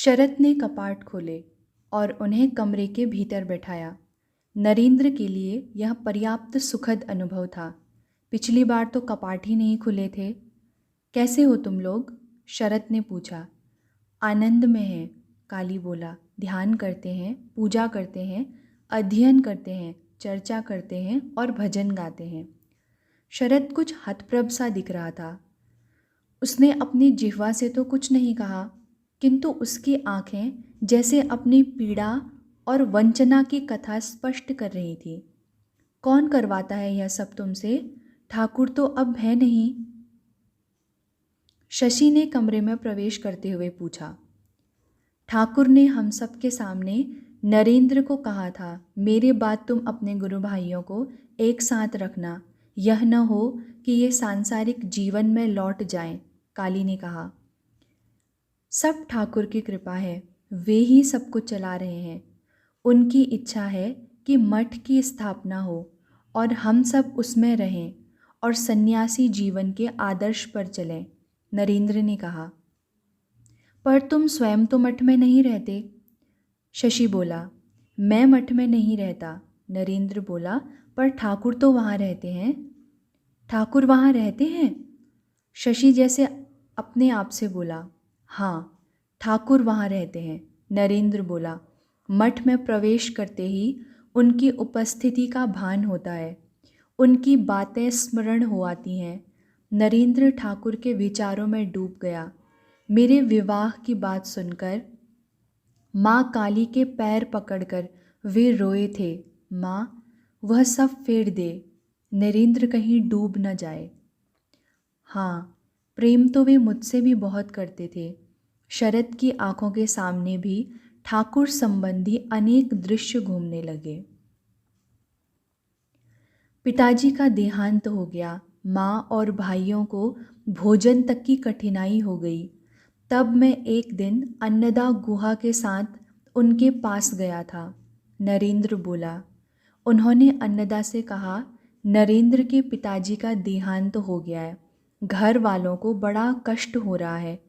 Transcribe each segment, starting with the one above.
शरत ने कपाट खोले और उन्हें कमरे के भीतर बैठाया। नरेंद्र के लिए यह पर्याप्त सुखद अनुभव था। पिछली बार तो कपाट ही नहीं खुले थे। कैसे हो तुम लोग? शरत ने पूछा। आनंद में है, काली बोला। ध्यान करते हैं, पूजा करते हैं, अध्ययन करते हैं, चर्चा करते हैं और भजन गाते हैं। शरत कुछ हतप्रभ सा दिख रहा था। उसने अपनी जिह्वा से तो कुछ नहीं कहा, किंतु उसकी आंखें जैसे अपनी पीड़ा और वंचना की कथा स्पष्ट कर रही थी। कौन करवाता है यह सब तुमसे? ठाकुर तो अब है नहीं। शशि ने कमरे में प्रवेश करते हुए पूछा। ठाकुर ने हम सब के सामने नरेंद्र को कहा था, मेरे बाद तुम अपने गुरु भाइयों को एक साथ रखना, यह न हो कि ये सांसारिक जीवन में लौट जाएं, काली ने कहा। सब ठाकुर की कृपा है, वे ही सब कुछ चला रहे हैं। उनकी इच्छा है कि मठ की स्थापना हो और हम सब उसमें रहें और सन्यासी जीवन के आदर्श पर चलें, नरेंद्र ने कहा। पर तुम स्वयं तो मठ में नहीं रहते, शशि बोला। मैं मठ में नहीं रहता, नरेंद्र बोला, पर ठाकुर तो वहाँ रहते हैं। ठाकुर वहाँ रहते हैं? शशि जैसे अपने आप से बोला। हाँ, ठाकुर वहाँ रहते हैं, नरेंद्र बोला। मठ में प्रवेश करते ही उनकी उपस्थिति का भान होता है, उनकी बातें स्मरण हो आती हैं। नरेंद्र ठाकुर के विचारों में डूब गया। मेरे विवाह की बात सुनकर माँ काली के पैर पकड़कर वे रोए थे। माँ, वह सब फेर दे, नरेंद्र कहीं डूब न जाए। हाँ, प्रेम तो वे मुझसे भी बहुत करते थे। शरत की आंखों के सामने भी ठाकुर संबंधी अनेक दृश्य घूमने लगे। पिताजी का देहांत हो गया। माँ और भाइयों को भोजन तक की कठिनाई हो गई। तब मैं एक दिन अन्नदा गुहा के साथ उनके पास गया था, नरेंद्र बोला। उन्होंने अन्नदा से कहा, नरेंद्र के पिताजी का देहांत हो गया है, घर वालों को बड़ा कष्ट हो रहा है।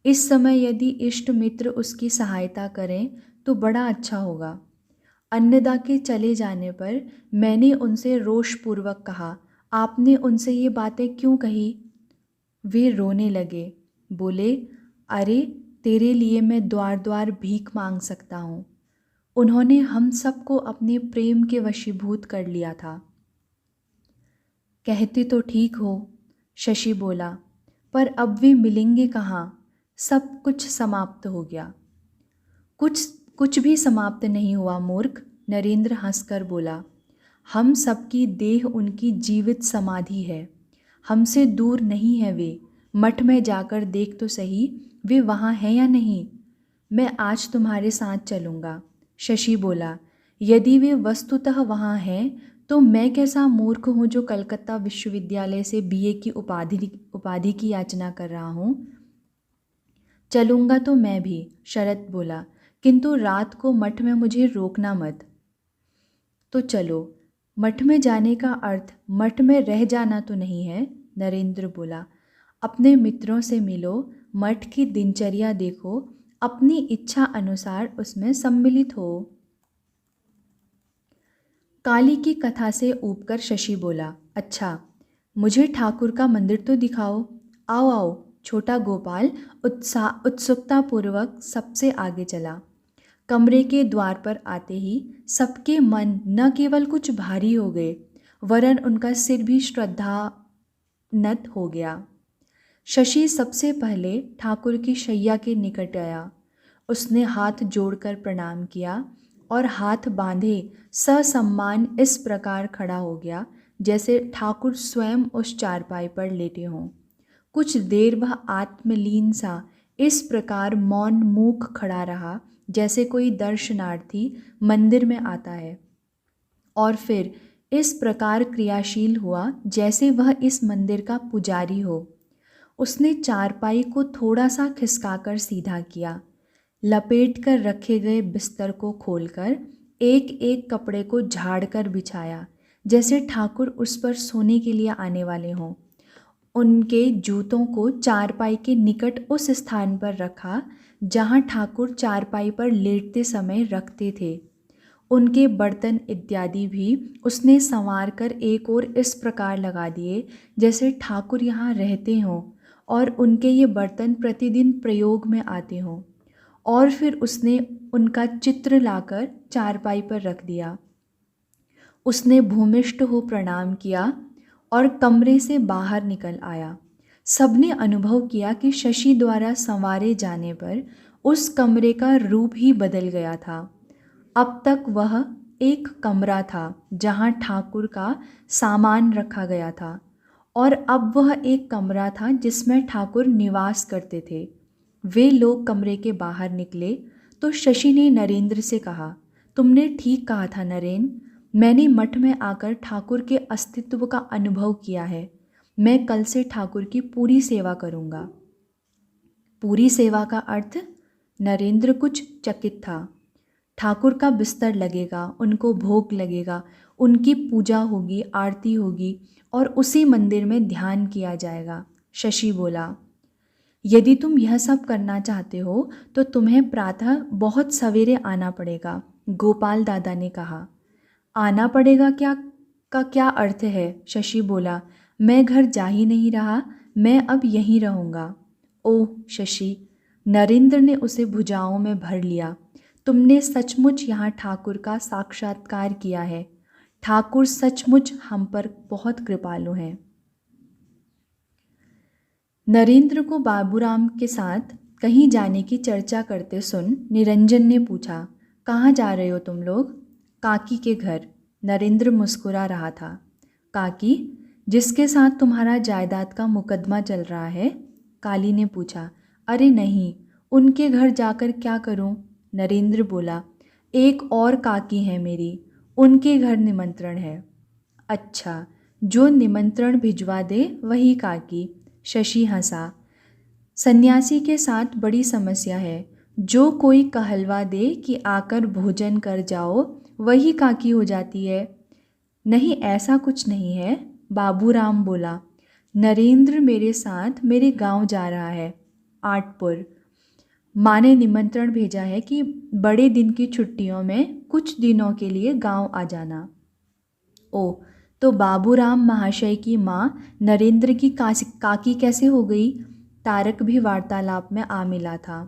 इस समय यदि इष्ट मित्र उसकी सहायता करें तो बड़ा अच्छा होगा। अन्नदा के चले जाने पर मैंने उनसे रोषपूर्वक कहा, आपने उनसे ये बातें क्यों कही? वे रोने लगे, बोले, अरे तेरे लिए मैं द्वार द्वार भीख मांग सकता हूँ। उन्होंने हम सबको अपने प्रेम के वशीभूत कर लिया था। कहते तो ठीक हो, शशि बोला, पर अब वे मिलेंगे कहाँ? सब कुछ समाप्त हो गया। कुछ भी समाप्त नहीं हुआ मूर्ख, नरेंद्र हंसकर बोला। हम सबकी देह उनकी जीवित समाधि है, हमसे दूर नहीं है वे। मठ में जाकर देख तो सही, वे वहाँ हैं या नहीं। मैं आज तुम्हारे साथ चलूँगा, शशि बोला। यदि वे वस्तुतः वहाँ हैं तो मैं कैसा मूर्ख हूँ जो कलकत्ता विश्वविद्यालय से बीए की उपाधि की याचना कर रहा हूँ। चलूँगा तो मैं भी, शरत बोला, किंतु रात को मठ में मुझे रोकना मत। तो चलो, मठ में जाने का अर्थ मठ में रह जाना तो नहीं है, नरेंद्र बोला। अपने मित्रों से मिलो, मठ की दिनचर्या देखो, अपनी इच्छा अनुसार उसमें सम्मिलित हो। काली की कथा से ऊबकर शशि बोला, अच्छा, मुझे ठाकुर का मंदिर तो दिखाओ। आओ आओ, छोटा गोपाल उत्सुकतापूर्वक सबसे आगे चला। कमरे के द्वार पर आते ही सबके मन न केवल कुछ भारी हो गए, वरन उनका सिर भी श्रद्धानत हो गया। शशि सबसे पहले ठाकुर की शैया के निकट आया। उसने हाथ जोड़कर प्रणाम किया और हाथ बांधे ससम्मान इस प्रकार खड़ा हो गया जैसे ठाकुर स्वयं उस चारपाई पर लेटे हों। कुछ देर वह आत्मलीन सा इस प्रकार मौन मूक खड़ा रहा जैसे कोई दर्शनार्थी मंदिर में आता है, और फिर इस प्रकार क्रियाशील हुआ जैसे वह इस मंदिर का पुजारी हो। उसने चारपाई को थोड़ा सा खिसकाकर सीधा किया, लपेट कर रखे गए बिस्तर को खोलकर एक एक कपड़े को झाड़ कर बिछाया, जैसे ठाकुर उस पर सोने के लिए आने वाले हों। उनके जूतों को चारपाई के निकट उस स्थान पर रखा जहाँ ठाकुर चारपाई पर लेटते समय रखते थे। उनके बर्तन इत्यादि भी उसने संवार कर एक ओर इस प्रकार लगा दिए जैसे ठाकुर यहाँ रहते हों और उनके ये बर्तन प्रतिदिन प्रयोग में आते हों। और फिर उसने उनका चित्र लाकर चारपाई पर रख दिया। उसने भूमिष्ठ हो प्रणाम किया और कमरे से बाहर निकल आया। सबने अनुभव किया कि शशि द्वारा संवारे जाने पर उस कमरे का रूप ही बदल गया था। अब तक वह एक कमरा था जहाँ ठाकुर का सामान रखा गया था और अब वह एक कमरा था जिसमें ठाकुर निवास करते थे। वे लोग कमरे के बाहर निकले तो शशि ने नरेंद्र से कहा, तुमने ठीक कहा था नरेन। मैंने मठ में आकर ठाकुर के अस्तित्व का अनुभव किया है। मैं कल से ठाकुर की पूरी सेवा करूँगा। पूरी सेवा का अर्थ? नरेंद्र कुछ चकित था। ठाकुर का बिस्तर लगेगा, उनको भोग लगेगा, उनकी पूजा होगी, आरती होगी और उसी मंदिर में ध्यान किया जाएगा। शशि बोला, यदि तुम यह सब करना चाहते हो तो तुम्हें प्रातः बहुत सवेरे आना पड़ेगा। गोपाल दादा ने कहा। आना पड़ेगा का क्या अर्थ है? शशि बोला, मैं घर जा ही नहीं रहा, मैं अब यहीं रहूँगा। ओह शशि, नरेंद्र ने उसे भुजाओं में भर लिया। तुमने सचमुच यहाँ ठाकुर का साक्षात्कार किया है। ठाकुर सचमुच हम पर बहुत कृपालु हैं। नरेंद्र को बाबूराम के साथ कहीं जाने की चर्चा करते सुन निरंजन ने पूछा, कहाँ जा रहे हो तुम लोग? काकी के घर। नरेंद्र मुस्कुरा रहा था। काकी, जिसके साथ तुम्हारा जायदाद का मुकदमा चल रहा है? काली ने पूछा। अरे नहीं, उनके घर जाकर क्या करूं? नरेंद्र बोला, एक और काकी है मेरी, उनके घर निमंत्रण है। अच्छा, जो निमंत्रण भिजवा दे वही काकी। शशि हंसा। सन्यासी के साथ बड़ी समस्या है। जो कोई कहलवा दे कि आकर भोजन कर जाओ वही काकी हो जाती है। नहीं, ऐसा कुछ नहीं है, बाबूराम बोला। नरेंद्र मेरे साथ मेरे गांव जा रहा है, आटपुर। माँ ने निमंत्रण भेजा है कि बड़े दिन की छुट्टियों में कुछ दिनों के लिए गांव आ जाना। ओह, तो बाबूराम महाशय की माँ नरेंद्र की काकी कैसे हो गई? तारक भी वार्तालाप में आ मिला था।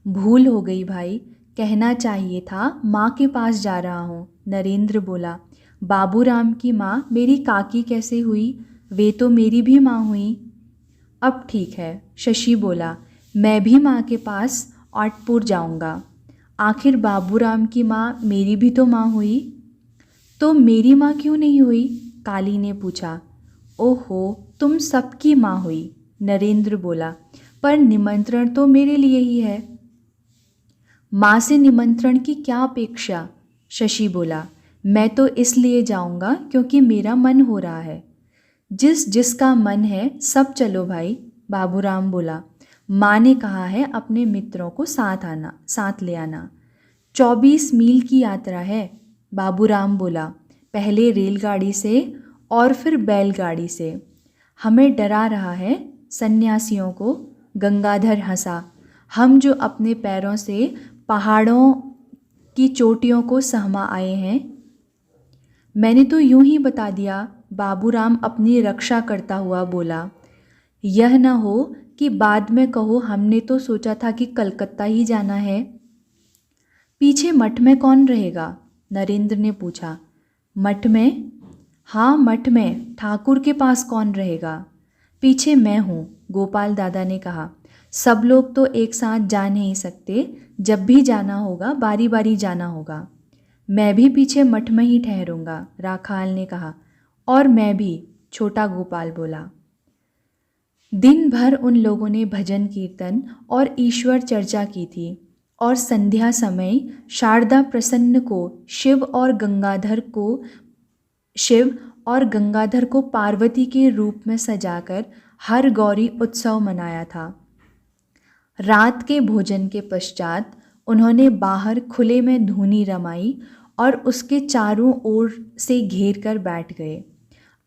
भूल हो गई भाई, कहना चाहिए था माँ के पास जा रहा हूँ। नरेंद्र बोला, बाबूराम की माँ मेरी काकी कैसे हुई? वे तो मेरी भी माँ हुई। अब ठीक है, शशि बोला, मैं भी माँ के पास आटपुर जाऊँगा। आखिर बाबूराम की माँ मेरी भी तो माँ हुई। तो मेरी माँ क्यों नहीं हुई? काली ने पूछा। ओहो, तुम सबकी माँ हुई, नरेंद्र बोला, पर निमंत्रण तो मेरे लिए ही है। माँ से निमंत्रण की क्या अपेक्षा? शशि बोला, मैं तो इसलिए जाऊँगा क्योंकि मेरा मन हो रहा है। जिसका मन है सब चलो भाई, बाबूराम बोला। माँ ने कहा है अपने मित्रों को साथ ले आना। 24 मील की यात्रा है, बाबूराम बोला। पहले रेलगाड़ी से और फिर बैलगाड़ी से। हमें डरा रहा है सन्यासियों को। गंगाधर हंसा। हम जो अपने पैरों से पहाड़ों की चोटियों को सहमा आए हैं। मैंने तो यूं ही बता दिया, बाबूराम अपनी रक्षा करता हुआ बोला। यह न हो कि बाद में कहो हमने तो सोचा था कि कलकत्ता ही जाना है। पीछे मठ में कौन रहेगा? नरेंद्र ने पूछा। मठ में? हाँ, मठ में। ठाकुर के पास कौन रहेगा? पीछे मैं हूँ, गोपाल दादा ने कहा। सब लोग तो एक साथ जा नहीं सकते, जब भी जाना होगा बारी बारी जाना होगा। मैं भी पीछे मठ में ही ठहरूंगा, राखाल ने कहा। और मैं भी, छोटा गोपाल बोला। दिन भर उन लोगों ने भजन कीर्तन और ईश्वर चर्चा की थी और संध्या समय शारदा प्रसन्न को शिव और गंगाधर को पार्वती के रूप में सजाकर हर गौरी उत्सव मनाया था। रात के भोजन के पश्चात उन्होंने बाहर खुले में धूनी रमाई और उसके चारों ओर से घेर कर बैठ गए।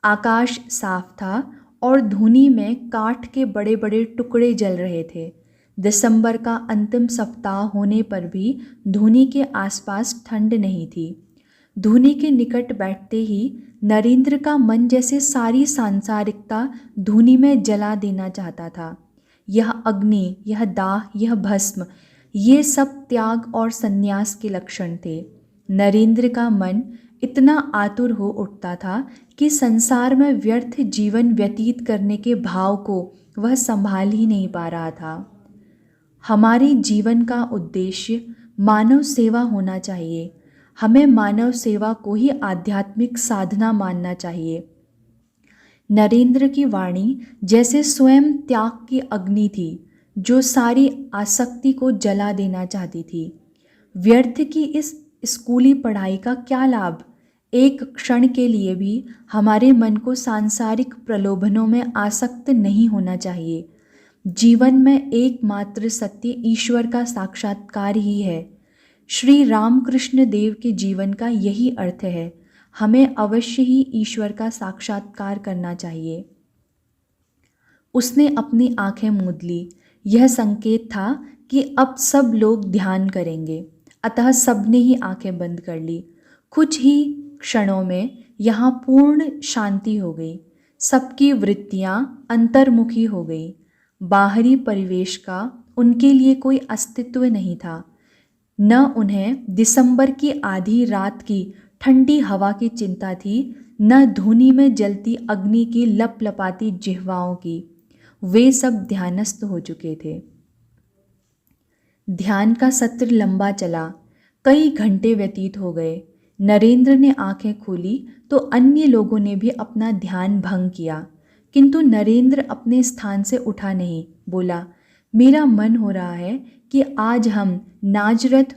आकाश साफ था और धूनी में काठ के बड़े बड़े टुकड़े जल रहे थे। दिसंबर का अंतिम सप्ताह होने पर भी धूनी के आसपास ठंड नहीं थी। धूनी के निकट बैठते ही नरेंद्र का मन जैसे सारी सांसारिकता धूनी में जला देना चाहता था। यह अग्नि, यह दाह, यह भस्म, ये सब त्याग और संन्यास के लक्षण थे। नरेंद्र का मन इतना आतुर हो उठता था कि संसार में व्यर्थ जीवन व्यतीत करने के भाव को वह संभाल ही नहीं पा रहा था। हमारे जीवन का उद्देश्य मानव सेवा होना चाहिए। हमें मानव सेवा को ही आध्यात्मिक साधना मानना चाहिए। नरेंद्र की वाणी जैसे स्वयं त्याग की अग्नि थी जो सारी आसक्ति को जला देना चाहती थी। व्यर्थ की इस स्कूली पढ़ाई का क्या लाभ? एक क्षण के लिए भी हमारे मन को सांसारिक प्रलोभनों में आसक्त नहीं होना चाहिए। जीवन में एकमात्र सत्य ईश्वर का साक्षात्कार ही है। श्री रामकृष्ण देव के जीवन का यही अर्थ है। हमें अवश्य ही ईश्वर का साक्षात्कार करना चाहिए। उसने अपनी आंखें मूंद ली। यह संकेत था कि अब सब लोग ध्यान करेंगे। अतः सबने ही आंखें बंद कर ली। कुछ ही क्षणों में यहाँ पूर्ण शांति हो गई। सबकी वृत्तियाँ अंतर्मुखी हो गई। बाहरी परिवेश का उनके लिए कोई अस्तित्व नहीं था। न उन्हें दिसंबर की आधी रात की ठंडी हवा की चिंता थी, न धूनी में जलती अग्नि की लपलपाती जिह्वाओं की। वे सब ध्यानस्थ हो चुके थे। ध्यान का सत्र लंबा चला। कई घंटे व्यतीत हो गए। नरेंद्र ने आंखें खोली तो अन्य लोगों ने भी अपना ध्यान भंग किया, किंतु नरेंद्र अपने स्थान से उठा नहीं। बोला, मेरा मन हो रहा है कि आज हम नाजरथ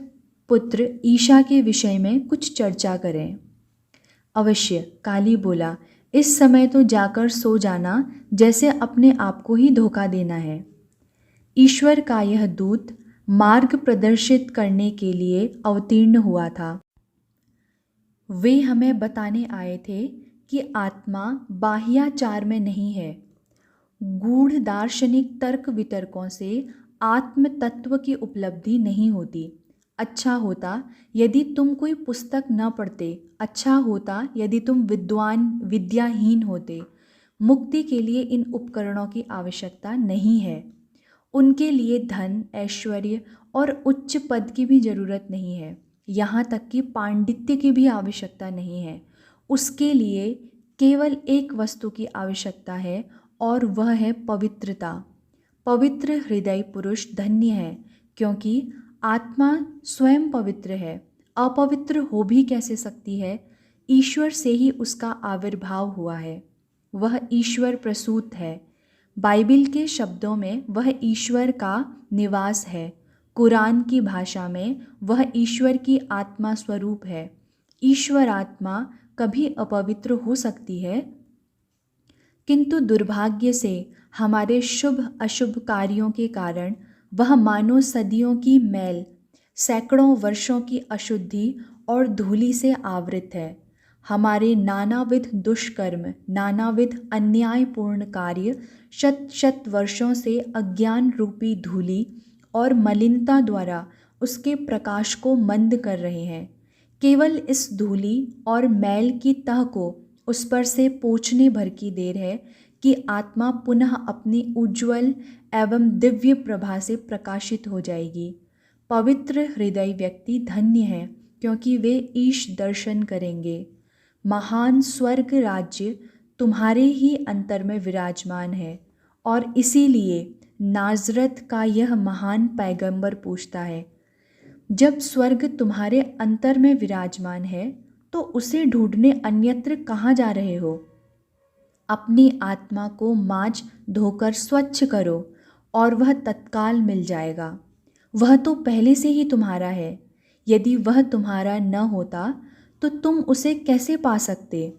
पुत्र ईशा के विषय में कुछ चर्चा करें। अवश्य, काली बोला, इस समय तो जाकर सो जाना, जैसे अपने आप को ही धोखा देना है। ईश्वर का यह दूत मार्ग प्रदर्शित करने के लिए अवतीर्ण हुआ था। वे हमें बताने आए थे कि आत्मा बाह्याचार में नहीं है। गूढ़ दार्शनिक तर्क वितर्कों से आत्म तत्व की उपलब्धि नहीं होती। अच्छा होता यदि तुम कोई पुस्तक न पढ़ते। अच्छा होता यदि तुम विद्याहीन होते। मुक्ति के लिए इन उपकरणों की आवश्यकता नहीं है। उनके लिए धन, ऐश्वर्य और उच्च पद की भी जरूरत नहीं है। यहाँ तक कि पांडित्य की भी आवश्यकता नहीं है। उसके लिए केवल एक वस्तु की आवश्यकता है और वह है पवित्रता। पवित्र हृदय पुरुष धन्य है, क्योंकि आत्मा स्वयं पवित्र है। अपवित्र हो भी कैसे सकती है? ईश्वर से ही उसका आविर्भाव हुआ है। वह ईश्वर प्रसूत है। बाइबिल के शब्दों में वह ईश्वर का निवास है। कुरान की भाषा में वह ईश्वर की आत्मा स्वरूप है। ईश्वर आत्मा कभी अपवित्र हो सकती है? किंतु दुर्भाग्य से हमारे शुभ अशुभ कार्यों के कारण वह मानो सदियों की मैल, सैकड़ों वर्षों की अशुद्धि और धूलि से आवृत है। हमारे नानाविध दुष्कर्म, नानाविध अन्यायपूर्ण कार्य शत शत वर्षों से अज्ञान रूपी धूलि और मलिनता द्वारा उसके प्रकाश को मंद कर रहे हैं। केवल इस धूलि और मैल की तह को उस पर से पोंछने भर की देर है कि आत्मा पुनः अपनी उज्ज्वल एवं दिव्य प्रभा से प्रकाशित हो जाएगी। पवित्र हृदय व्यक्ति धन्य है, क्योंकि वे ईश दर्शन करेंगे। महान स्वर्ग राज्य तुम्हारे ही अंतर में विराजमान है, और इसीलिए नाजरत का यह महान पैगंबर पूछता है, जब स्वर्ग तुम्हारे अंतर में विराजमान है तो उसे ढूंढने अन्यत्र कहाँ जा रहे हो? अपनी आत्मा को मांझ धोकर स्वच्छ करो और वह तत्काल मिल जाएगा। वह तो पहले से ही तुम्हारा है। यदि वह तुम्हारा न होता तो तुम उसे कैसे पा सकते?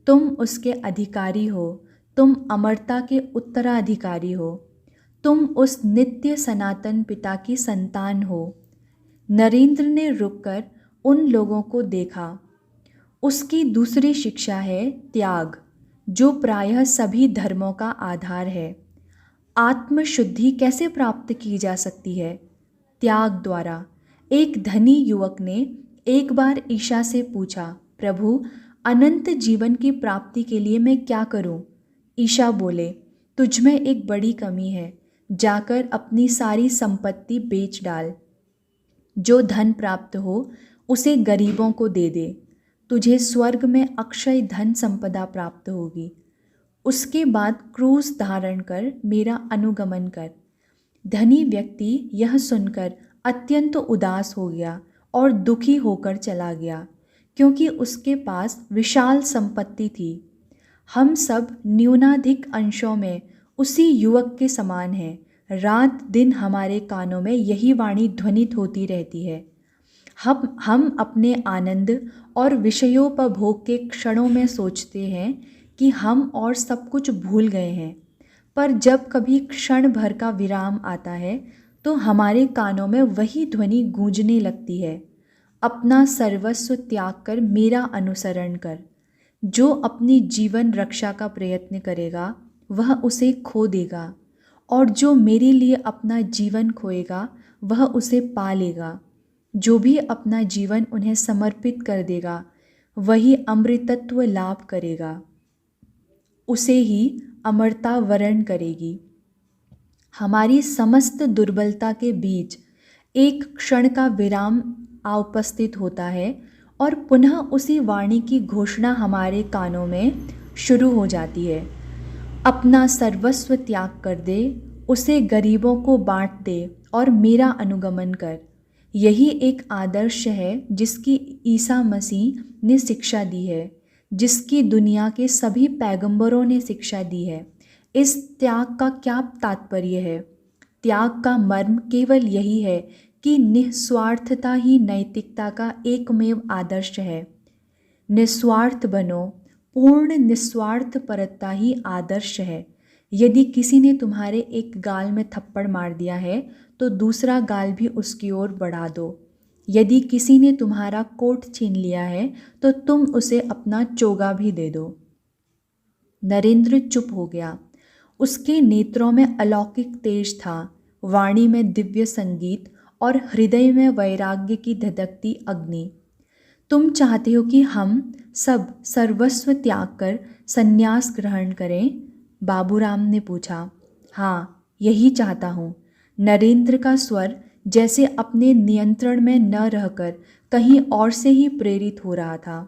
तुम उसके अधिकारी हो। तुम अमरता के उत्तराधिकारी हो। तुम उस नित्य सनातन पिता की संतान हो। नरेंद्र ने रुककर उन लोगों को देखा। उसकी दूसरी शिक्षा है त्याग। जो प्रायः सभी धर्मों का आधार है। आत्मशुद्धि कैसे प्राप्त की जा सकती है? त्याग द्वारा। एक धनी युवक ने एक बार ईशा से पूछा, प्रभु, अनंत जीवन की प्राप्ति के लिए मैं क्या करूं? ईशा बोले, तुझ में एक बड़ी कमी है, जाकर अपनी सारी संपत्ति बेच डाल। जो धन प्राप्त हो उसे गरीबों को दे दे, तुझे स्वर्ग में अक्षय धन संपदा प्राप्त होगी। उसके बाद क्रूस धारण कर मेरा अनुगमन कर। धनी व्यक्ति यह सुनकर अत्यंत उदास हो गया और दुखी होकर चला गया, क्योंकि उसके पास विशाल संपत्ति थी। हम सब न्यूनाधिक अंशों में उसी युवक के समान हैं। रात दिन हमारे कानों में यही वाणी ध्वनित होती रहती है। हम अपने आनंद और विषयोपभोग के क्षणों में सोचते हैं कि हम और सब कुछ भूल गए हैं, पर जब कभी क्षण भर का विराम आता है तो हमारे कानों में वही ध्वनि गूंजने लगती है, अपना सर्वस्व त्याग कर मेरा अनुसरण कर। जो अपनी जीवन रक्षा का प्रयत्न करेगा वह उसे खो देगा, और जो मेरे लिए अपना जीवन खोएगा वह उसे पा लेगा। जो भी अपना जीवन उन्हें समर्पित कर देगा वही अमृतत्व लाभ करेगा, उसे ही अमरता वरण करेगी। हमारी समस्त दुर्बलता के बीच एक क्षण का विराम आ उपस्थित होता है और पुनः उसी वाणी की घोषणा हमारे कानों में शुरू हो जाती है, अपना सर्वस्व त्याग कर दे, उसे गरीबों को बांट दे और मेरा अनुगमन कर। यही एक आदर्श है जिसकी ईसा मसीह ने शिक्षा दी है, जिसकी दुनिया के सभी पैगंबरों ने शिक्षा दी है। इस त्याग का क्या तात्पर्य है? त्याग का मर्म केवल यही है कि निस्वार्थता ही नैतिकता का एकमेव आदर्श है। निस्वार्थ बनो, पूर्ण निस्वार्थ परता ही आदर्श है। यदि किसी ने तुम्हारे एक गाल में थप्पड़ मार दिया है तो दूसरा गाल भी उसकी ओर बढ़ा दो। यदि किसी ने तुम्हारा कोट छीन लिया है तो तुम उसे अपना चोगा भी दे दो। नरेंद्र चुप हो गया। उसके नेत्रों में अलौकिक तेज था, वाणी में दिव्य संगीत और हृदय में वैराग्य की धधकती अग्नि। तुम चाहते हो कि हम सब सर्वस्व त्याग कर संन्यास ग्रहण करें? बाबूराम ने पूछा। हाँ, यही चाहता हूँ। नरेंद्र का स्वर जैसे अपने नियंत्रण में न रहकर कहीं और से ही प्रेरित हो रहा था।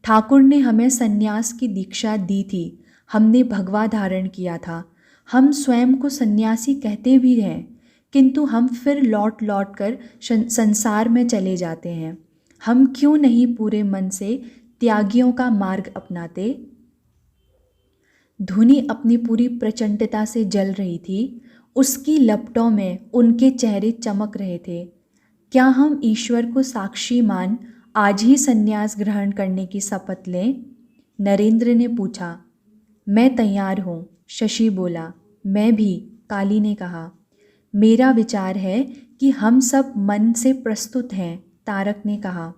ठाकुर ने हमें संन्यास की दीक्षा दी थी, हमने भगवा धारण किया था, हम स्वयं को सन्यासी कहते भी हैं, किंतु हम फिर लौट लौट कर संसार में चले जाते हैं। हम क्यों नहीं पूरे मन से त्यागियों का मार्ग अपनाते? धुनी अपनी पूरी प्रचंडता से जल रही थी, उसकी लपटों में उनके चेहरे चमक रहे थे। क्या हम ईश्वर को साक्षी मान आज ही संन्यास ग्रहण करने की शपथ लें? नरेंद्र ने पूछा। मैं तैयार हूँ, शशि बोला। मैं भी, काली ने कहा। मेरा विचार है कि हम सब मन से प्रस्तुत हैं, तारक ने कहा।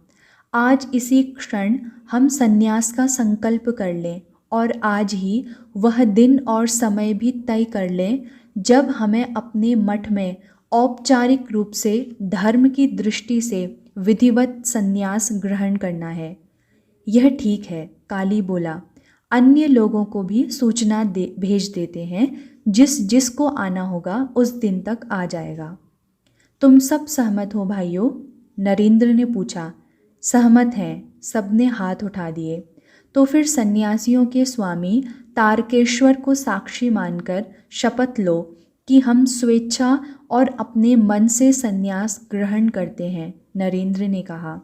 आज इसी क्षण हम संन्यास का संकल्प कर लें और आज ही वह दिन और समय भी तय कर लें जब हमें अपने मठ में औपचारिक रूप से धर्म की दृष्टि से विधिवत संन्यास ग्रहण करना है। यह ठीक है, काली बोला। अन्य लोगों को भी सूचना भेज देते हैं, जिसको आना होगा उस दिन तक आ जाएगा। तुम सब सहमत हो भाइयों? नरेंद्र ने पूछा। सहमत हैं, सबने हाथ उठा दिए। तो फिर सन्यासियों के स्वामी तारकेश्वर को साक्षी मानकर शपथ लो कि हम स्वेच्छा और अपने मन से सन्यास ग्रहण करते हैं, नरेंद्र ने कहा।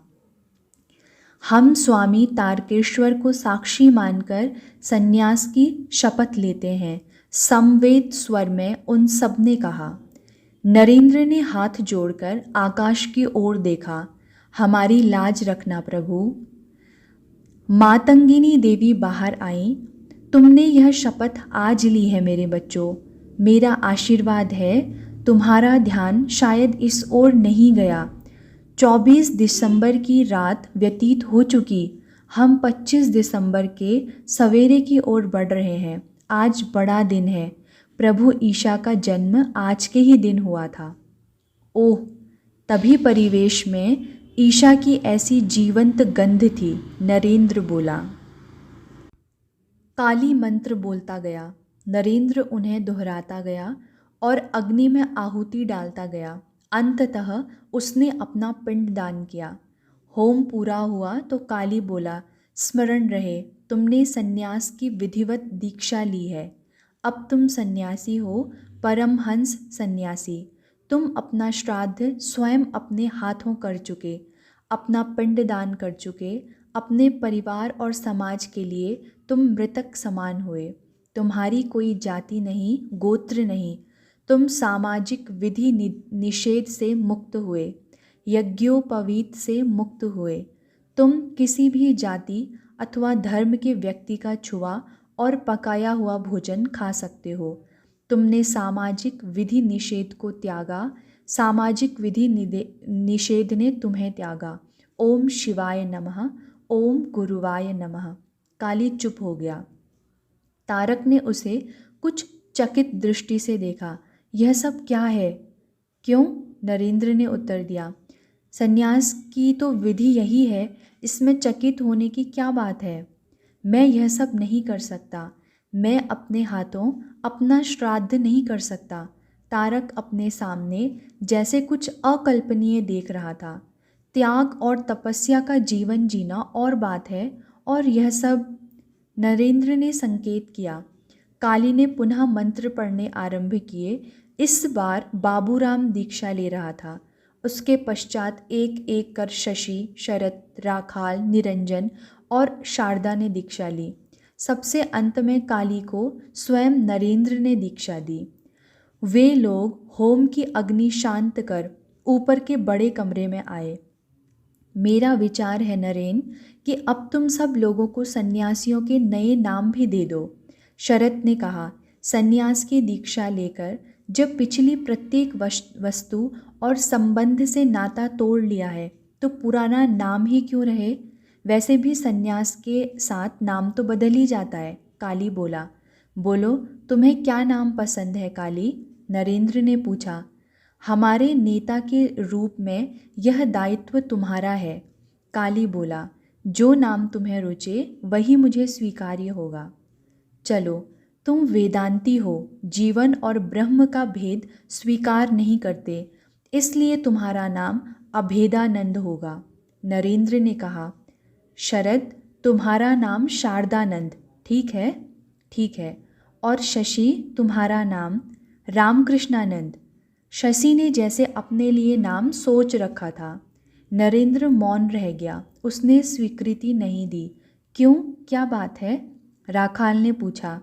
हम स्वामी तारकेश्वर को साक्षी मानकर सन्यास की शपथ लेते हैं, समवेत स्वर में उन सब ने कहा। नरेंद्र ने हाथ जोड़कर आकाश की ओर देखा। हमारी लाज रखना प्रभु। मातंगिनी देवी बाहर आई। तुमने यह शपथ आज ली है मेरे बच्चों। मेरा आशीर्वाद है, तुम्हारा ध्यान शायद इस ओर नहीं गया। 24 दिसंबर की रात व्यतीत हो चुकी, हम 25 दिसंबर के सवेरे की ओर बढ़ रहे हैं। आज बड़ा दिन है। प्रभु ईशा का जन्म आज के ही दिन हुआ था। ओह, तभी परिवेश में ईशा की ऐसी जीवंत गंध थी। नरेंद्र बोला। काली मंत्र बोलता गया। नरेंद्र उन्हें दोहराता गया और अग्नि में आहुति डालता गया। अंततः उसने अपना पिंड दान किया। होम पूरा हुआ तो काली बोला, स्मरण रहे, तुमने सन्यास की विधिवत दीक्षा ली है। अब तुम सन्यासी हो, परमहंस सन्यासी। तुम अपना श्राद्ध स्वयं अपने हाथों कर चुके, अपना पिंड दान कर चुके। अपने परिवार और समाज के लिए तुम मृतक समान हुए। तुम्हारी कोई जाति नहीं, गोत्र नहीं। तुम सामाजिक विधि निषेध से मुक्त हुए, यज्ञोपवीत से मुक्त हुए। तुम किसी भी जाति अथवा धर्म के व्यक्ति का छुआ और पकाया हुआ भोजन खा सकते हो। तुमने सामाजिक विधि निषेध को त्यागा, सामाजिक विधि निषेध ने तुम्हें त्यागा। ओम शिवाय नमः, ओम गुरुवाय नमः। काली चुप हो गया। तारक ने उसे कुछ चकित दृष्टि से देखा। यह सब क्या है? क्यों? नरेंद्र ने उत्तर दिया। सन्यास की तो विधि यही है, इसमें चकित होने की क्या बात है? मैं यह सब नहीं कर सकता। मैं अपने हाथों अपना श्राद्ध नहीं कर सकता। तारक अपने सामने जैसे कुछ अकल्पनीय देख रहा था। त्याग और तपस्या का जीवन जीना और बात है, और यह सब। नरेंद्र ने संकेत किया। काली ने पुनः मंत्र पढ़ने आरंभ किए। इस बार बाबूराम दीक्षा ले रहा था। उसके पश्चात एक एक कर शशि, शरत, राखाल, निरंजन और शारदा ने दीक्षा ली। सबसे अंत में काली को स्वयं नरेंद्र ने दीक्षा दी। वे लोग होम की अग्नि शांत कर ऊपर के बड़े कमरे में आए। मेरा विचार है नरेन कि अब तुम सब लोगों को सन्यासियों के नए नाम भी दे दो। शरत ने कहा, सन्यास की दीक्षा लेकर जब पिछली प्रत्येक वस्तु और संबंध से नाता तोड़ लिया है तो पुराना नाम ही क्यों रहे? वैसे भी सन्यास के साथ नाम तो बदल ही जाता है। काली बोला। बोलो, तुम्हें क्या नाम पसंद है काली? नरेंद्र ने पूछा। हमारे नेता के रूप में यह दायित्व तुम्हारा है। काली बोला। जो नाम तुम्हें रुचे वही मुझे स्वीकार्य होगा। चलो, तुम वेदांती हो, जीवन और ब्रह्म का भेद स्वीकार नहीं करते, इसलिए तुम्हारा नाम अभेदानंद होगा। नरेंद्र ने कहा। शरद, तुम्हारा नाम शारदानंद, ठीक है? ठीक है। और शशि, तुम्हारा नाम रामकृष्णानंद। शशि ने जैसे अपने लिए नाम सोच रखा था। नरेंद्र मौन रह गया। उसने स्वीकृति नहीं दी। क्यों, क्या बात है? राखाल ने पूछा।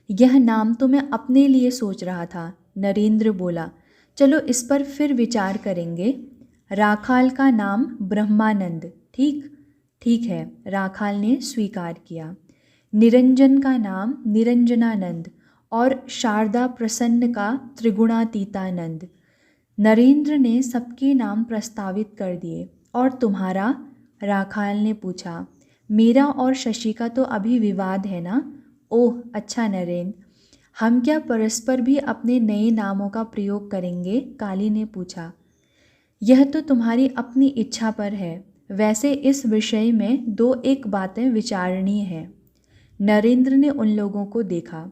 यह नाम तो मैं अपने लिए सोच रहा था। नरेंद्र बोला। चलो, इस पर फिर विचार करेंगे। राखाल का नाम ब्रह्मानंद, ठीक? ठीक है, राखाल ने स्वीकार किया। निरंजन का नाम निरंजनानंद और शारदा प्रसन्न का त्रिगुणातीतानंद। नरेंद्र ने सबके नाम प्रस्तावित कर दिए। और तुम्हारा? राखाल ने पूछा। मेरा और शशि का तो अभी विवाद है ना? ओह अच्छा नरेंद्र, हम क्या परस्पर भी अपने नए नामों का प्रयोग करेंगे? काली ने पूछा। यह तो तुम्हारी अपनी इच्छा पर है। वैसे इस विषय में दो एक बातें विचारणीय हैं। नरेंद्र ने उन लोगों को देखा।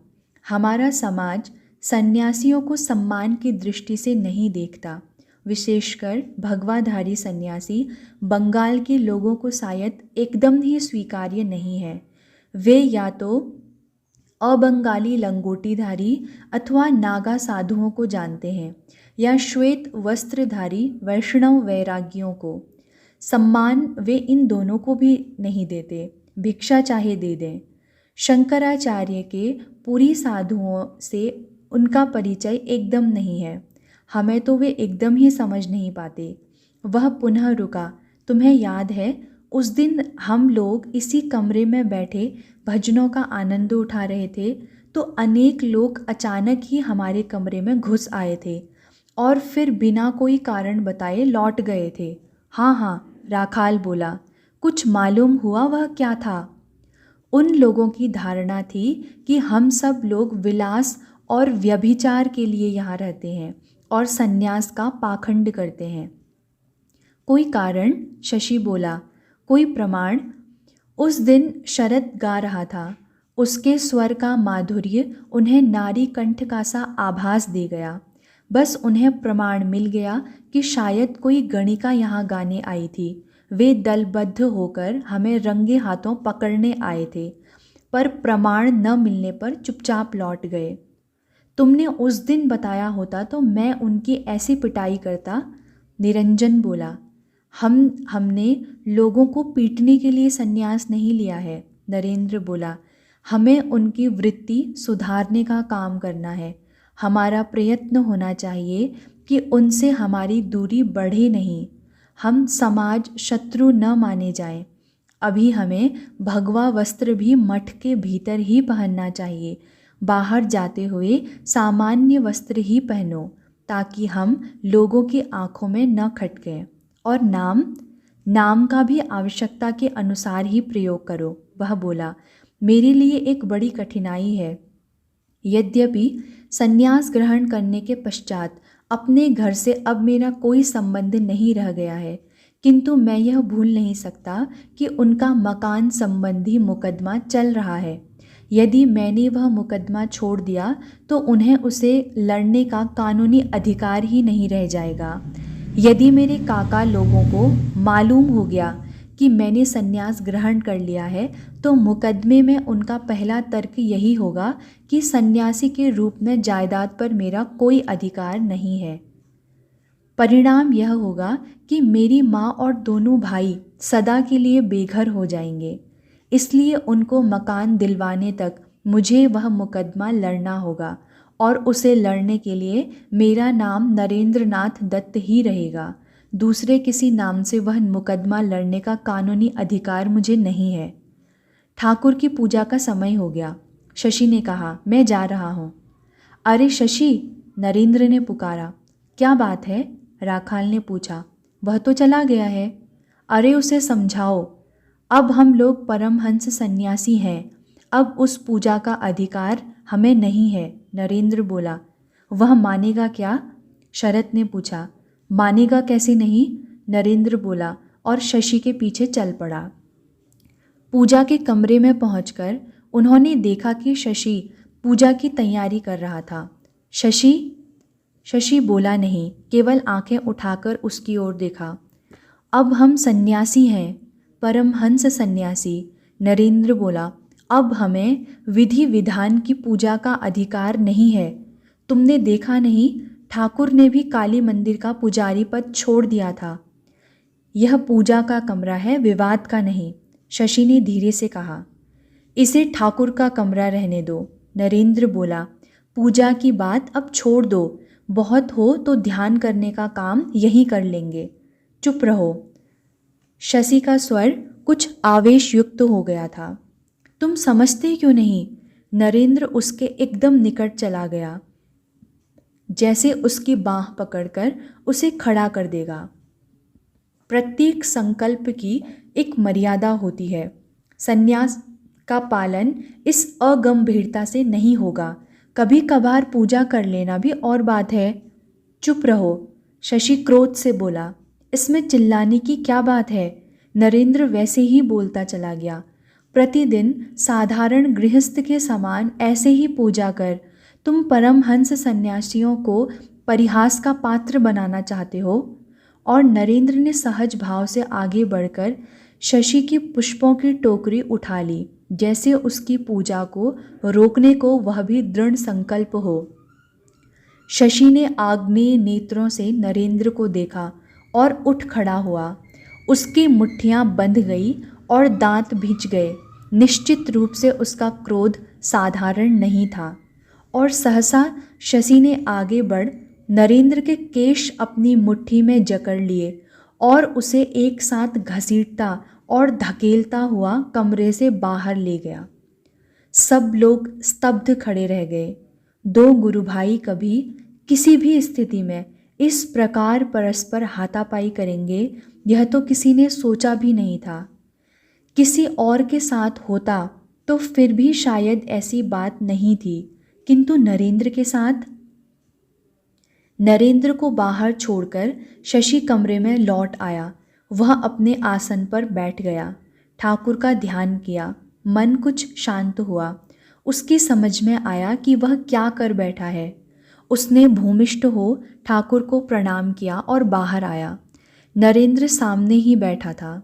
हमारा समाज सन्यासियों को सम्मान की दृष्टि से नहीं देखता। विशेषकर भगवाधारी सन्यासी बंगाल के लोगों को शायद एकदम ही स्वीकार्य नहीं है। वे या तो अबंगाली लंगोटीधारी अथवा नागा साधुओं को जानते हैं, या श्वेत वस्त्रधारी वैष्णव वैरागियों को। सम्मान वे इन दोनों को भी नहीं देते, भिक्षा चाहे दे दें। शंकराचार्य के पूरी साधुओं से उनका परिचय एकदम नहीं है। हमें तो वे एकदम ही समझ नहीं पाते। वह पुनः रुका। तुम्हें याद है, उस दिन हम लोग इसी कमरे में बैठे भजनों का आनंद उठा रहे थे तो अनेक लोग अचानक ही हमारे कमरे में घुस आए थे और फिर बिना कोई कारण बताए लौट गए थे। हाँ हाँ, राखाल बोला। कुछ मालूम हुआ वह क्या था? उन लोगों की धारणा थी कि हम सब लोग विलास और व्यभिचार के लिए यहाँ रहते हैं और संन्यास का पाखंड करते हैं। कोई कारण? शशि बोला। कोई प्रमाण? उस दिन शरद गा रहा था। उसके स्वर का माधुर्य उन्हें नारी कंठ का सा आभास दे गया। बस उन्हें प्रमाण मिल गया कि शायद कोई गणिका यहाँ गाने आई थी। वे दलबद्ध होकर हमें रंगे हाथों पकड़ने आए थे, पर प्रमाण न मिलने पर चुपचाप लौट गए। तुमने उस दिन बताया होता तो मैं उनकी ऐसी पिटाई करता। निरंजन बोला। हमने लोगों को पीटने के लिए संन्यास नहीं लिया है। नरेंद्र बोला। हमें उनकी वृत्ति सुधारने का काम करना है। हमारा प्रयत्न होना चाहिए कि उनसे हमारी दूरी बढ़े नहीं। हम समाज शत्रु न माने जाएं। अभी हमें भगवा वस्त्र भी मठ के भीतर ही पहनना चाहिए। बाहर जाते हुए सामान्य वस्त्र ही पहनो, ताकि हम लोगों की आंखों में न खटकें। और नाम का भी आवश्यकता के अनुसार ही प्रयोग करो। वह बोला। मेरे लिए एक बड़ी कठिनाई है। यद्यपि संन्यास ग्रहण करने के पश्चात अपने घर से अब मेरा कोई संबंध नहीं रह गया है, किंतु मैं यह भूल नहीं सकता कि उनका मकान संबंधी मुकदमा चल रहा है। यदि मैंने वह मुकदमा छोड़ दिया तो उन्हें उसे लड़ने का कानूनी अधिकार ही नहीं रह जाएगा। यदि मेरे काका लोगों को मालूम हो गया कि मैंने संन्यास ग्रहण कर लिया है तो मुकदमे में उनका पहला तर्क यही होगा कि सन्यासी के रूप में जायदाद पर मेरा कोई अधिकार नहीं है। परिणाम यह होगा कि मेरी माँ और दोनों भाई सदा के लिए बेघर हो जाएंगे। इसलिए उनको मकान दिलवाने तक मुझे वह मुकदमा लड़ना होगा, और उसे लड़ने के लिए मेरा नाम नरेंद्रनाथ दत्त ही रहेगा। दूसरे किसी नाम से वह मुकदमा लड़ने का कानूनी अधिकार मुझे नहीं है। ठाकुर की पूजा का समय हो गया। शशि ने कहा, मैं जा रहा हूँ। अरे शशि, नरेंद्र ने पुकारा। क्या बात है? राखाल ने पूछा। वह तो चला गया है। अरे उसे समझाओ, अब हम लोग परमहंस सन्यासी हैं। अब उस पूजा का अधिकार हमें नहीं है। नरेंद्र बोला। वह मानेगा क्या? शरद ने पूछा। मानेगा कैसे नहीं? नरेंद्र बोला और शशि के पीछे चल पड़ा। पूजा के कमरे में पहुंचकर उन्होंने देखा कि शशि पूजा की तैयारी कर रहा था। शशि बोला नहीं, केवल आंखें उठाकर उसकी ओर देखा। अब हम सन्यासी हैं, परमहंस सन्यासी। नरेंद्र बोला। अब हमें विधि विधान की पूजा का अधिकार नहीं है। तुमने देखा नहीं, ठाकुर ने भी काली मंदिर का पुजारी पद छोड़ दिया था। यह पूजा का कमरा है, विवाद का नहीं। शशि ने धीरे से कहा। इसे ठाकुर का कमरा रहने दो। नरेंद्र बोला। पूजा की बात अब छोड़ दो, बहुत हो तो ध्यान करने का काम यहीं कर लेंगे। चुप रहो। शशि का स्वर कुछ आवेश युक्त हो गया था। तुम समझते क्यों नहीं? नरेंद्र उसके एकदम निकट चला गया, जैसे उसकी बाँह पकड़कर उसे खड़ा कर देगा। प्रत्येक संकल्प की एक मर्यादा होती है। संन्यास का पालन इस अगंभीरता से नहीं होगा। कभी कभार पूजा कर लेना भी और बात है। चुप रहो, शशि क्रोध से बोला। इसमें चिल्लाने की क्या बात है? नरेंद्र वैसे ही बोलता चला गया। प्रतिदिन साधारण गृहस्थ के समान ऐसे ही पूजा कर तुम परमहंस सन्यासियों को परिहास का पात्र बनाना चाहते हो। और नरेंद्र ने सहज भाव से आगे बढ़कर शशि की पुष्पों की टोकरी उठा ली, जैसे उसकी पूजा को रोकने को वह भी दृढ़ संकल्प हो। शशि ने आग्नेय नेत्रों से नरेंद्र को देखा और उठ खड़ा हुआ। उसकी मुट्ठियां बंध गई और दांत भिंच गए। निश्चित रूप से उसका क्रोध साधारण नहीं था। और सहसा शशि ने आगे बढ़ नरेंद्र के केश अपनी मुट्ठी में जकड़ लिए और उसे एक साथ घसीटता और धकेलता हुआ कमरे से बाहर ले गया। सब लोग स्तब्ध खड़े रह गए। दो गुरु भाई कभी किसी भी स्थिति में इस प्रकार परस्पर हाथापाई करेंगे, यह तो किसी ने सोचा भी नहीं था। किसी और के साथ होता तो फिर भी शायद ऐसी बात नहीं थी, किंतु नरेंद्र के साथ। नरेंद्र को बाहर छोड़कर शशि कमरे में लौट आया। वह अपने आसन पर बैठ गया। ठाकुर का ध्यान किया। मन कुछ शांत हुआ। उसकी समझ में आया कि वह क्या कर बैठा है। उसने भूमिष्ठ हो ठाकुर को प्रणाम किया और बाहर आया। नरेंद्र सामने ही बैठा था।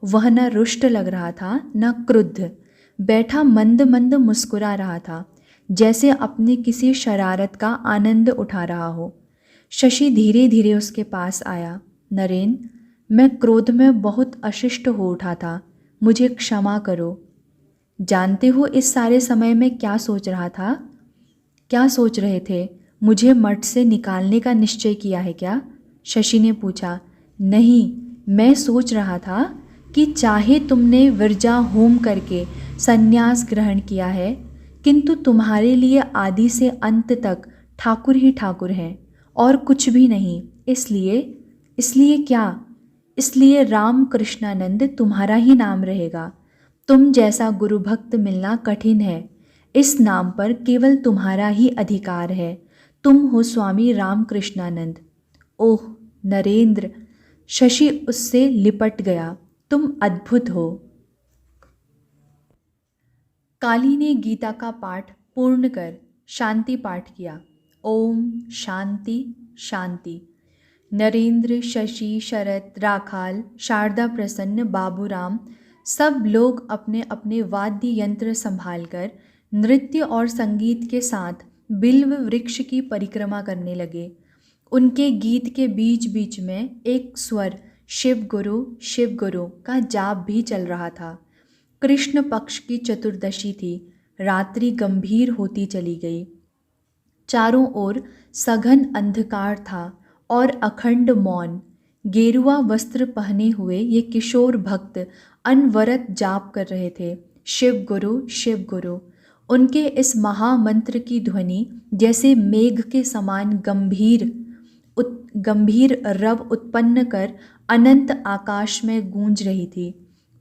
वह न रुष्ट लग रहा था न क्रुद्ध। बैठा मंद मंद मुस्कुरा रहा था, जैसे अपनी किसी शरारत का आनंद उठा रहा हो। शशि धीरे धीरे उसके पास आया। नरेन, मैं क्रोध में बहुत अशिष्ट हो उठा था, मुझे क्षमा करो। जानते हो इस सारे समय में क्या सोच रहा था? क्या सोच रहे थे? मुझे मठ से निकालने का निश्चय किया है क्या? शशि ने पूछा। नहीं, मैं सोच रहा था कि चाहे तुमने विरजा होम करके संन्यास ग्रहण किया है, किंतु तुम्हारे लिए आदि से अंत तक ठाकुर ही ठाकुर हैं और कुछ भी नहीं। इसलिए क्या? इसलिए राम कृष्णानंद तुम्हारा ही नाम रहेगा। तुम जैसा गुरु भक्त मिलना कठिन है। इस नाम पर केवल तुम्हारा ही अधिकार है। तुम हो स्वामी राम कृष्णानंद। ओह नरेंद्र! शशि उससे लिपट गया। तुम अद्भुत हो। काली ने गीता का पाठ पूर्ण कर शांति पाठ किया। ओम शांति शांति। नरेंद्र, शशि, शरत, राखाल, शारदा प्रसन्न, बाबूराम सब लोग अपने अपने वाद्य यंत्र संभालकर नृत्य और संगीत के साथ बिल्व वृक्ष की परिक्रमा करने लगे। उनके गीत के बीच बीच में एक स्वर शिव गुरु का जाप भी चल रहा था। कृष्ण पक्ष की चतुर्दशी थी। रात्रि गंभीर होती चली गई। चारों ओर सघन अंधकार था और अखंड मौन। गेरुआ वस्त्र पहने हुए ये किशोर भक्त अनवरत जाप कर रहे थे, शिव गुरु। उनके इस महामंत्र की ध्वनि जैसे मेघ के समान गंभीर रव उत्पन्न कर अनंत आकाश में गूंज रही थी।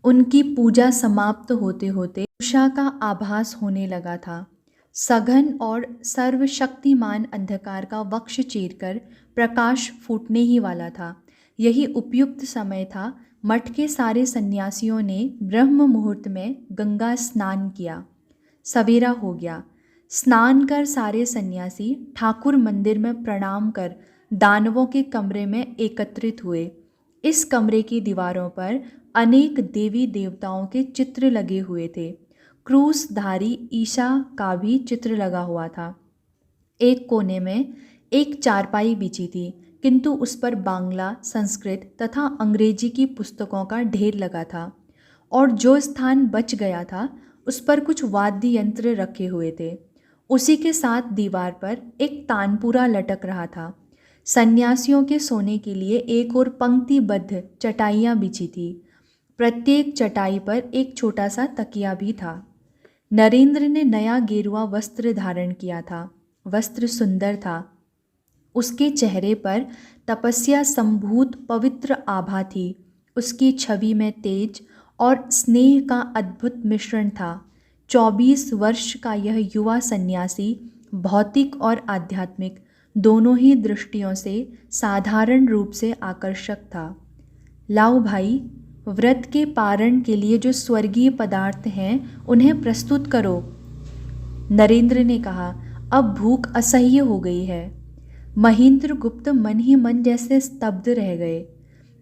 उनकी पूजा समाप्त होते होते उषा का आभास होने लगा था। सघन और सर्वशक्तिमान अंधकार का वक्ष चीरकर प्रकाश फूटने ही वाला था। यही उपयुक्त समय था। मठ के सारे सन्यासियों ने ब्रह्म मुहूर्त में गंगा स्नान किया। सवेरा हो गया। स्नान कर सारे सन्यासी ठाकुर मंदिर में प्रणाम कर दानवों के कमरे में एकत्रित हुए। इस कमरे की दीवारों पर अनेक देवी देवताओं के चित्र लगे हुए थे। क्रूसधारी ईशा का भी चित्र लगा हुआ था। एक कोने में एक चारपाई बिछी थी, किंतु उस पर बांग्ला, संस्कृत तथा अंग्रेजी की पुस्तकों का ढेर लगा था, और जो स्थान बच गया था उस पर कुछ वाद्य यंत्र रखे हुए थे। उसी के साथ दीवार पर एक तानपूरा लटक रहा था। सन्यासियों के सोने के लिए एक और पंक्तिबद्ध चटाइयाँ बिछी थी। प्रत्येक चटाई पर एक छोटा सा तकिया भी था। नरेंद्र ने नया गेरुआ वस्त्र धारण किया था। वस्त्र सुंदर था। उसके चेहरे पर तपस्या संभूत पवित्र आभा थी। उसकी छवि में तेज और स्नेह का अद्भुत मिश्रण था। 24 वर्ष का यह युवा सन्यासी भौतिक और आध्यात्मिक दोनों ही दृष्टियों से साधारण रूप से आकर्षक था। लाओ भाई, व्रत के पारण के लिए जो स्वर्गीय पदार्थ हैं उन्हें प्रस्तुत करो। नरेंद्र ने कहा। अब भूख असह्य हो गई है। महेंद्र गुप्त मन ही मन जैसे स्तब्ध रह गए।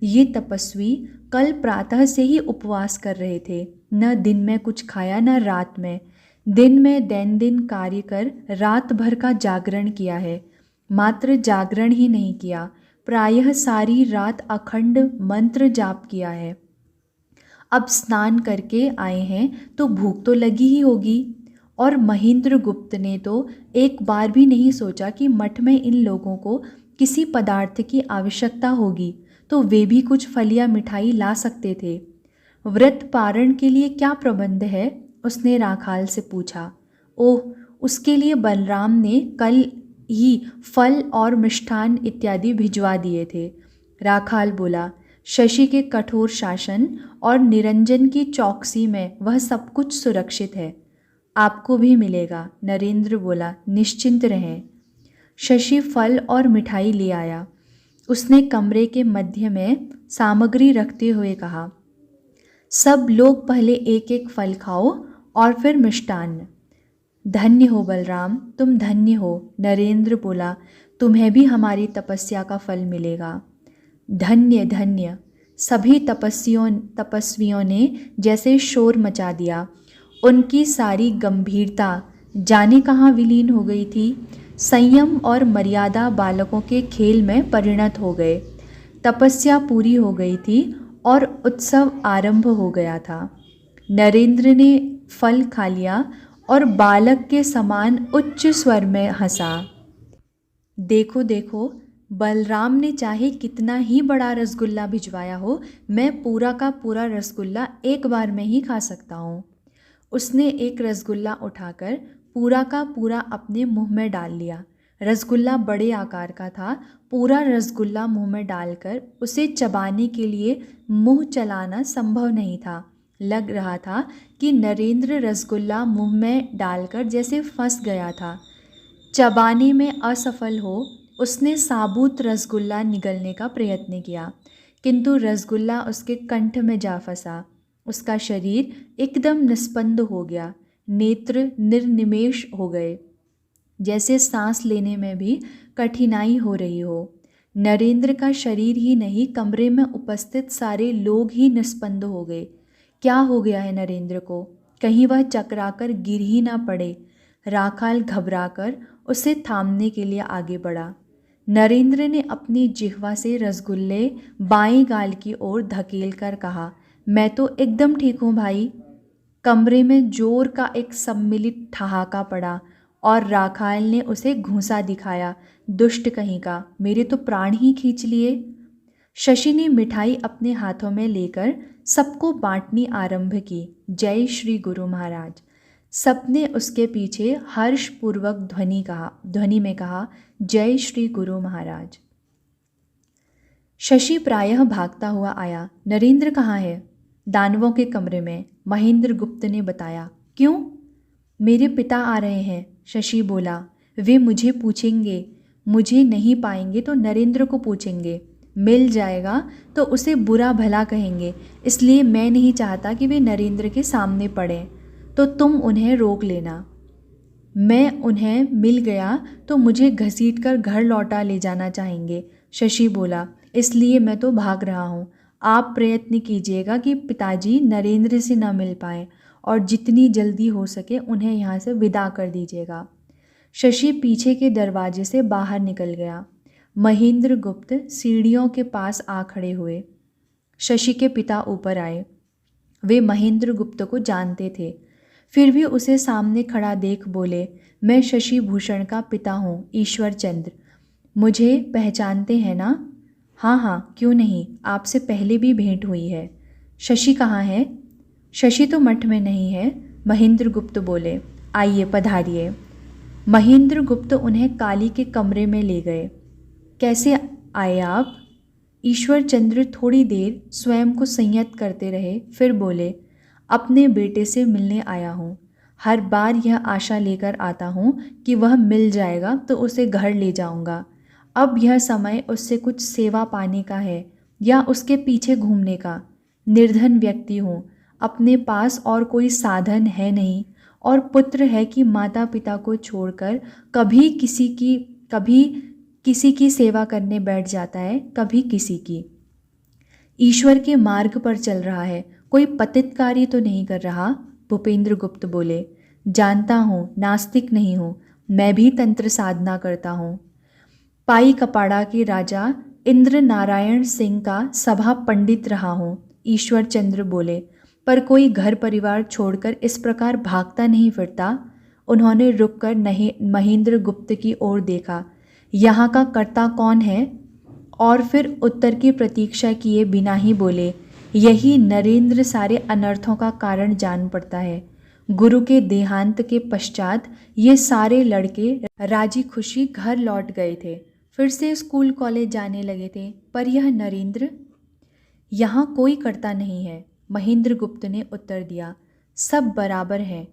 ये तपस्वी कल प्रातः से ही उपवास कर रहे थे। न दिन में कुछ खाया न रात में। दिन में दैनंदिन कार्य कर रात भर का जागरण किया है। मात्र जागरण ही नहीं किया, प्रायः सारी रात अखंड मंत्र जाप किया है। अब स्नान करके आए हैं तो भूख तो लगी ही होगी। और महेंद्र गुप्त ने तो एक बार भी नहीं सोचा कि मठ में इन लोगों को किसी पदार्थ की आवश्यकता होगी तो वे भी कुछ फल या मिठाई ला सकते थे। व्रत पारण के लिए क्या प्रबंध है? उसने राखाल से पूछा। ओह, उसके लिए बलराम ने कल ही फल और मिष्ठान इत्यादि भिजवा दिए थे। राखाल बोला। शशि के कठोर शासन और निरंजन की चौकसी में वह सब कुछ सुरक्षित है। आपको भी मिलेगा, नरेंद्र बोला, निश्चिंत रहें। शशि फल और मिठाई ले आया। उसने कमरे के मध्य में सामग्री रखते हुए कहा, सब लोग पहले एक एक फल खाओ और फिर मिष्टान्न। धन्य हो बलराम, तुम धन्य हो, नरेंद्र बोला, तुम्हें भी हमारी तपस्या का फल मिलेगा। धन्य धन्य, सभी तपस्वियों ने जैसे शोर मचा दिया। उनकी सारी गंभीरता जाने कहाँ विलीन हो गई थी। संयम और मर्यादा बालकों के खेल में परिणत हो गए। तपस्या पूरी हो गई थी और उत्सव आरंभ हो गया था। नरेंद्र ने फल खा लिया और बालक के समान उच्च स्वर में हंसा। देखो देखो, बलराम ने चाहे कितना ही बड़ा रसगुल्ला भिजवाया हो, मैं पूरा का पूरा रसगुल्ला एक बार में ही खा सकता हूँ। उसने एक रसगुल्ला उठाकर पूरा का पूरा अपने मुंह में डाल लिया। रसगुल्ला बड़े आकार का था। पूरा रसगुल्ला मुंह में डालकर उसे चबाने के लिए मुंह चलाना संभव नहीं था। लग रहा था कि नरेंद्र रसगुल्ला मुंह में डालकर जैसे फंस गया था। चबाने में असफल हो उसने साबुत रसगुल्ला निगलने का प्रयत्न किया, किंतु रसगुल्ला उसके कंठ में जा फंसा। उसका शरीर एकदम निस्पंद हो गया। नेत्र निर्निमेष हो गए, जैसे सांस लेने में भी कठिनाई हो रही हो। नरेंद्र का शरीर ही नहीं, कमरे में उपस्थित सारे लोग ही निस्पंद हो गए। क्या हो गया है नरेंद्र को? कहीं वह चकराकर गिर ही ना पड़े। राखाल घबराकर उसे थामने के लिए आगे बढ़ा। नरेंद्र ने अपनी जिह्वा से रसगुल्ले बाएं गाल की ओर धकेल कर कहा, मैं तो एकदम ठीक हूँ भाई। कमरे में जोर का एक सम्मिलित ठहाका पड़ा और राखाल ने उसे घूंसा दिखाया। दुष्ट कहीं का, मेरे तो प्राण ही खींच लिए। शशि ने मिठाई अपने हाथों में लेकर सबको बांटनी आरंभ की। जय श्री गुरु महाराज। सबने उसके पीछे हर्षपूर्वक ध्वनि में कहा, जय श्री गुरु महाराज। शशि प्रायः भागता हुआ आया। नरेंद्र कहाँ है? दानवों के कमरे में, महेंद्र गुप्त ने बताया। क्यों? मेरे पिता आ रहे हैं, शशि बोला। वे मुझे पूछेंगे, मुझे नहीं पाएंगे तो नरेंद्र को पूछेंगे। मिल जाएगा तो उसे बुरा भला कहेंगे, इसलिए मैं नहीं चाहता कि वे नरेंद्र के सामने पड़ें, तो तुम उन्हें रोक लेना। मैं उन्हें मिल गया तो मुझे घसीटकर घर लौटा ले जाना चाहेंगे, शशि बोला, इसलिए मैं तो भाग रहा हूँ। आप प्रयत्न कीजिएगा कि पिताजी नरेंद्र से न मिल पाएँ और जितनी जल्दी हो सके उन्हें यहाँ से विदा कर दीजिएगा। शशि पीछे के दरवाजे से बाहर निकल गया। महेंद्र गुप्त सीढ़ियों के पास आ खड़े हुए। शशि के पिता ऊपर आए। वे महेंद्र गुप्त को जानते थे, फिर भी उसे सामने खड़ा देख बोले, मैं शशि भूषण का पिता हूँ, ईश्वर चंद्र। मुझे पहचानते हैं ना? हाँ हाँ, क्यों नहीं, आपसे पहले भी भेंट हुई है। शशि कहाँ है? शशि तो मठ में नहीं है, महेंद्र गुप्त बोले। आइए पधारिए। महेंद्र गुप्त उन्हें काली के कमरे में ले गए। कैसे आए आप? ईश्वर चंद्र थोड़ी देर स्वयं को संयत करते रहे, फिर बोले, अपने बेटे से मिलने आया हूँ। हर बार यह आशा लेकर आता हूँ कि वह मिल जाएगा तो उसे घर ले जाऊँगा। अब यह समय उससे कुछ सेवा पाने का है या उसके पीछे घूमने का। निर्धन व्यक्ति हूँ, अपने पास और कोई साधन है नहीं, और पुत्र है कि माता पिता को छोड़कर कभी किसी की सेवा करने बैठ जाता है, कभी किसी की। ईश्वर के मार्ग पर चल रहा है, कोई पतित कार्य तो नहीं कर रहा, भूपेंद्र गुप्त बोले। जानता हूँ, नास्तिक नहीं हूँ, मैं भी तंत्र साधना करता हूँ। पाई कपाड़ा के राजा इंद्र नारायण सिंह का सभा पंडित रहा हूँ, ईश्वर चंद्र बोले। पर कोई घर परिवार छोड़कर इस प्रकार भागता नहीं फिरता। उन्होंने रुककर महेंद्र गुप्त की ओर देखा। यहाँ का कर्ता कौन है? और फिर उत्तर की प्रतीक्षा किए बिना ही बोले, यही नरेंद्र सारे अनर्थों का कारण जान पड़ता है। गुरु के देहांत के पश्चात ये सारे लड़के राजी खुशी घर लौट गए थे, फिर से स्कूल कॉलेज जाने लगे थे, पर यह नरेंद्र। यहाँ कोई करता नहीं है, महेंद्र गुप्त ने उत्तर दिया। सब बराबर है।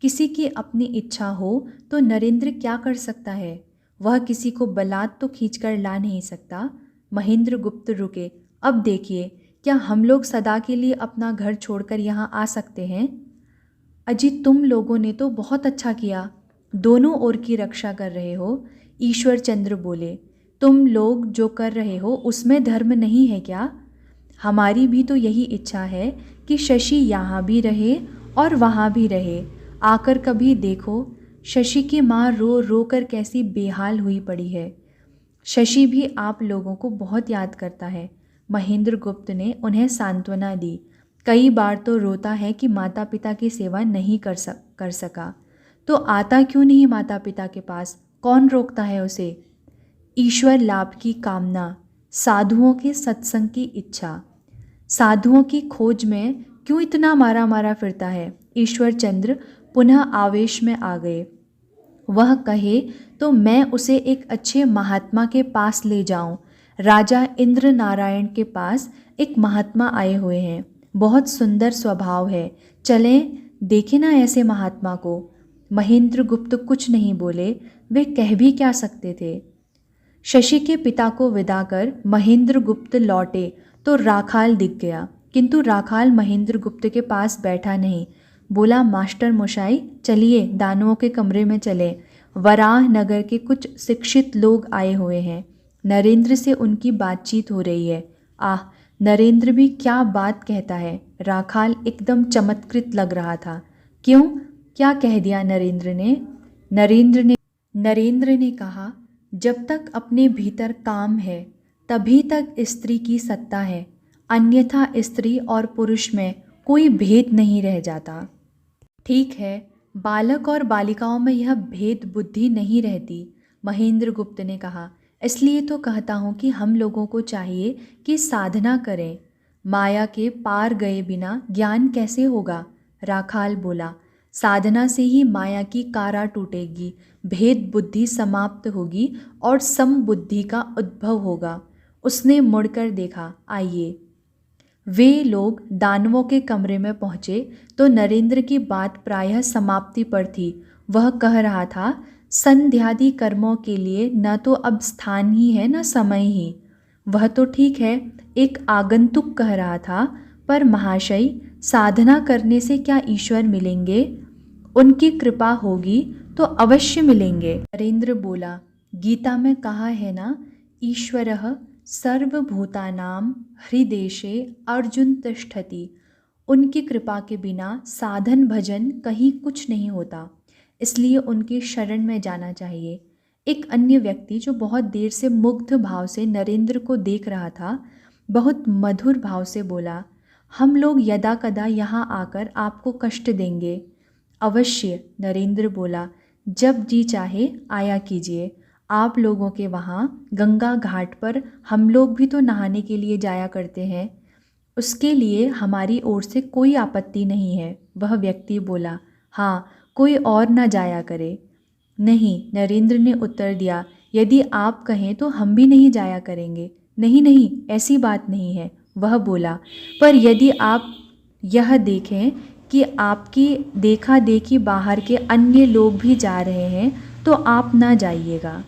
किसी की अपनी इच्छा हो तो नरेंद्र क्या कर सकता है? वह किसी को बलात् तो खींचकर ला नहीं सकता। महेंद्र गुप्त रुके। अब देखिए, क्या हम लोग सदा के लिए अपना घर छोड़कर यहाँ आ सकते हैं? अजी, तुम लोगों ने तो बहुत अच्छा किया, दोनों ओर की रक्षा कर रहे हो। ईश्वर चंद्र बोले। तुम लोग जो कर रहे हो उसमें धर्म नहीं है क्या? हमारी भी तो यही इच्छा है कि शशि यहाँ भी रहे और वहाँ भी रहे। आकर कभी देखो, शशि की माँ रो रो कर कैसी बेहाल हुई पड़ी है। शशि भी आप लोगों को बहुत याद करता है। महेंद्र गुप्त ने उन्हें सांत्वना दी। कई बार तो रोता है कि माता पिता की सेवा नहीं कर सका। तो आता क्यों नहीं माता पिता के पास? कौन रोकता है उसे? ईश्वर लाभ की कामना, साधुओं के सत्संग की इच्छा, साधुओं की खोज में क्यों इतना मारा मारा फिरता है? ईश्वर चंद्र पुनः आवेश में आ गए। वह कहे तो मैं उसे एक अच्छे महात्मा के पास ले जाऊं। राजा इंद्र नारायण के पास एक महात्मा आए हुए हैं, बहुत सुंदर स्वभाव है, चलें देखें ना ऐसे महात्मा को। महेंद्र गुप्त कुछ नहीं बोले, वे कह भी क्या सकते थे। शशि के पिता को विदा कर महेंद्र गुप्त लौटे तो राखाल दिख गया, किंतु राखाल महेंद्र गुप्त के पास बैठा नहीं। बोला, मास्टर मोशाई, चलिए दानवों के कमरे में चले। वराह नगर के कुछ शिक्षित लोग आए हुए हैं। नरेंद्र से उनकी बातचीत हो रही है। आह, नरेंद्र भी क्या बात कहता है। राखाल एकदम चमत्कृत लग रहा था। क्यों, क्या कह दिया नरेंद्र ने? नरेंद्र ने कहा, जब तक अपने भीतर काम है तभी तक स्त्री की सत्ता है, अन्यथा स्त्री और पुरुष में कोई भेद नहीं रह जाता। ठीक है, बालक और बालिकाओं में यह भेद बुद्धि नहीं रहती, महेंद्र गुप्त ने कहा। इसलिए तो कहता हूँ कि हम लोगों को चाहिए कि साधना करें। माया के पार गए बिना ज्ञान कैसे होगा? राखाल बोला। साधना से ही माया की कारा टूटेगी, भेद बुद्धि समाप्त होगी और सम बुद्धि का उद्भव होगा। उसने मुड़कर देखा। आइए। वे लोग दानवों के कमरे में पहुँचे तो नरेंद्र की बात प्रायः समाप्ति पर थी। वह कह रहा था, संध्यादि कर्मों के लिए न तो अब स्थान ही है न समय ही। वह तो ठीक है, एक आगंतुक कह रहा था, पर महाशय, साधना करने से क्या ईश्वर मिलेंगे? उनकी कृपा होगी तो अवश्य मिलेंगे। नरेंद्र बोला, गीता में कहा है ना, ईश्वरः सर्वभूतानां हृदेशे अर्जुन तिष्ठति। उनकी कृपा के बिना साधन भजन कहीं कुछ नहीं होता, इसलिए उनकी शरण में जाना चाहिए। एक अन्य व्यक्ति जो बहुत देर से मुग्ध भाव से नरेंद्र को देख रहा था, बहुत मधुर भाव से बोला, हम लोग यदा कदा यहाँ आकर आपको कष्ट देंगे। अवश्य, नरेंद्र बोला, जब जी चाहे आया कीजिए। आप लोगों के वहाँ गंगा घाट पर हम लोग भी तो नहाने के लिए जाया करते हैं, उसके लिए हमारी ओर से कोई आपत्ति नहीं है। वह व्यक्ति बोला, हाँ, कोई और न जाया करे। नहीं, नरेंद्र ने उत्तर दिया, यदि आप कहें तो हम भी नहीं जाया करेंगे। नहीं नहीं, ऐसी बात नहीं है। वह बोला, पर यदि आप यह देखें कि आपकी देखा देखी बाहर के अन्य लोग भी जा रहे हैं तो आप ना जाइएगा।